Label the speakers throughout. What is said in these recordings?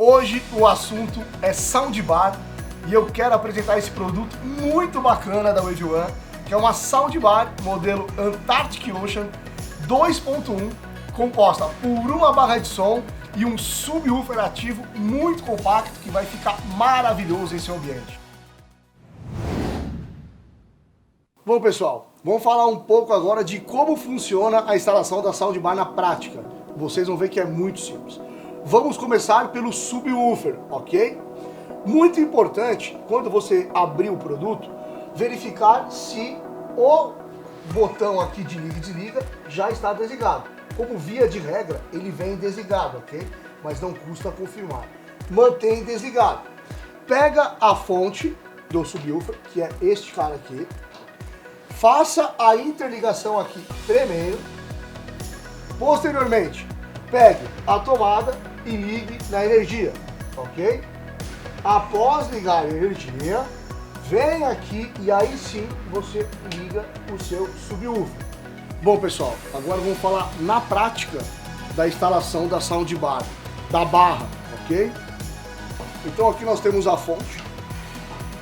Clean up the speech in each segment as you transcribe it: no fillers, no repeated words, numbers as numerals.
Speaker 1: Hoje o assunto é soundbar e eu quero apresentar esse produto muito bacana da Wave One, que é uma soundbar modelo Antarctic Ocean 2.1, composta por uma barra de som e um subwoofer ativo muito compacto que vai ficar maravilhoso em seu ambiente. Bom pessoal, vamos falar um pouco agora de como funciona a instalação da soundbar na prática. Vocês vão ver que é muito simples. Vamos começar pelo subwoofer, ok? Muito importante, quando você abrir o produto, verificar se o botão aqui de liga e desliga já está desligado. Como via de regra, ele vem desligado, ok? Mas não custa confirmar. Mantém desligado. Pega a fonte do subwoofer, que é este cara aqui. Faça a interligação aqui primeiro. Posteriormente, pegue a tomada e ligue na energia, ok? Após ligar a energia, vem aqui e aí sim você liga o seu subwoofer. Bom pessoal, agora vamos falar na prática da instalação da soundbar, da barra, ok? Então aqui nós temos a fonte,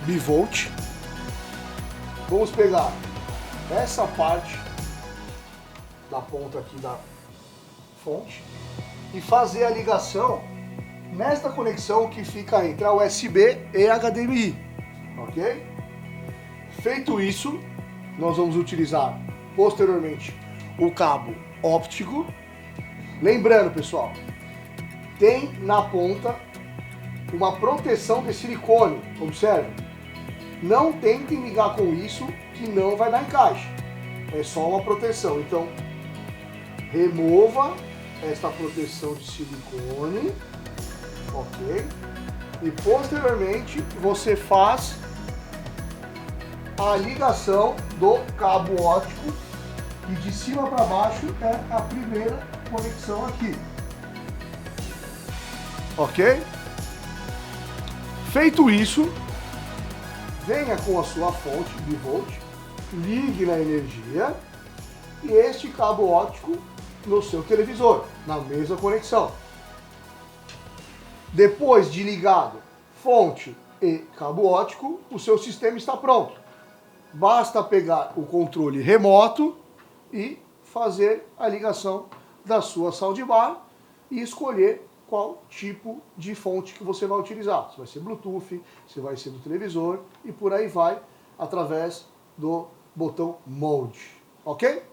Speaker 1: bivolt. Vamos pegar essa parte da ponta aqui da fonte e fazer a ligação nesta conexão que fica entre a USB e a HDMI, ok? Feito isso, nós vamos utilizar posteriormente o cabo óptico. Lembrando pessoal, tem na ponta uma proteção de silicone, observe. Não tentem ligar com isso que não vai dar encaixe, é só uma proteção. Então remova esta proteção de silicone, ok? E posteriormente você faz a ligação do cabo óptico e de cima para baixo é a primeira conexão aqui, ok? Feito isso, venha com a sua fonte bivolt, ligue na energia e este cabo óptico no seu televisor, na mesma conexão. Depois de ligado fonte e cabo óptico, o seu sistema está pronto. Basta pegar o controle remoto e fazer a ligação da sua soundbar e escolher qual tipo de fonte que você vai utilizar. Se vai ser Bluetooth, se vai ser do televisor e por aí vai, através do botão Mode, ok?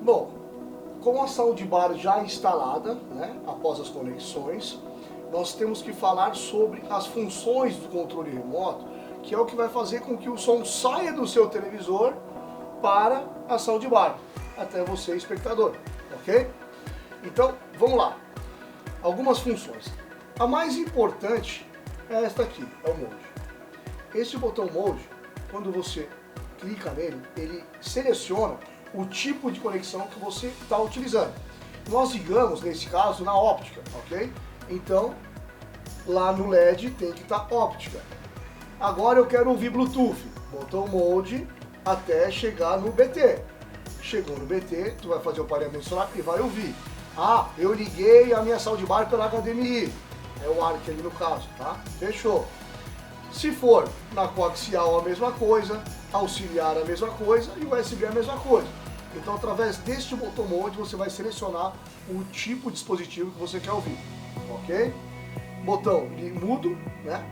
Speaker 1: Bom, com a soundbar já instalada, né, após as conexões, nós temos que falar sobre as funções do controle remoto, que é o que vai fazer com que o som saia do seu televisor para a soundbar, até você, espectador, ok? Então, vamos lá. Algumas funções. A mais importante é esta aqui, é o Mode. Este botão Mode, quando você clica nele, ele seleciona o tipo de conexão que você está utilizando. Nós ligamos, nesse caso, na óptica, ok? Então, lá no LED tem que estar óptica. Agora eu quero ouvir Bluetooth, botão Mode até chegar no BT. Chegou no BT, tu vai fazer o pareamento solar e vai ouvir. Ah, eu liguei a minha soundbar pela HDMI, é o ARC ali no caso, tá? Fechou. Se for na coaxial a mesma coisa, auxiliar a mesma coisa e USB a mesma coisa. Então através deste botão Mode você vai selecionar o tipo de dispositivo que você quer ouvir, ok? Botão de mudo, né?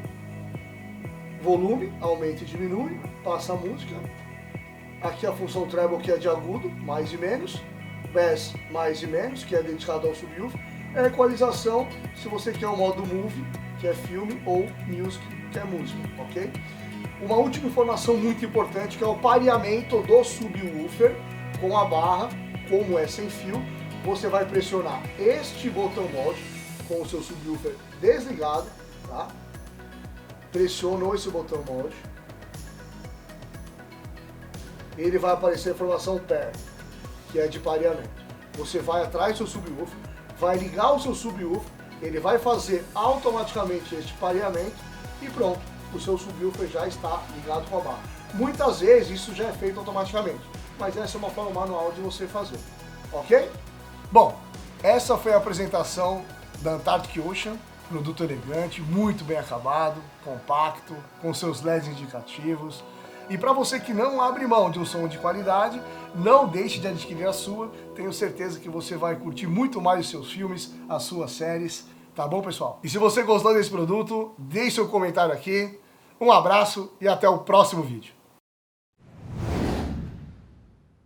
Speaker 1: Volume, aumenta e diminui, passa a música. Aqui a função treble que é de agudo, mais e menos. Bass, mais e menos, que é dedicado ao subwoofer. É equalização, se você quer o modo movie, que é filme, ou music, que é música, ok? Uma última informação muito importante, que é o pareamento do subwoofer com a barra, como é sem fio. Você vai pressionar este botão Mode com o seu subwoofer desligado, tá? Pressionou esse botão Mode. Ele vai aparecer a informação pair, que é de pareamento. Você vai atrás do seu subwoofer, vai ligar o seu subwoofer, ele vai fazer automaticamente este pareamento e pronto, o seu subwoofer já está ligado com a barra. Muitas vezes isso já é feito automaticamente, mas essa é uma forma manual de você fazer, ok? Bom, Essa foi a apresentação da Antarctic Ocean, produto elegante, muito bem acabado, compacto, com seus LEDs indicativos. E para você que não abre mão de um som de qualidade, não deixe de adquirir a sua. Tenho certeza que você vai curtir muito mais os seus filmes, as suas séries. Tá bom, pessoal? E se você gostou desse produto, deixe seu comentário aqui. Um abraço e até o próximo vídeo.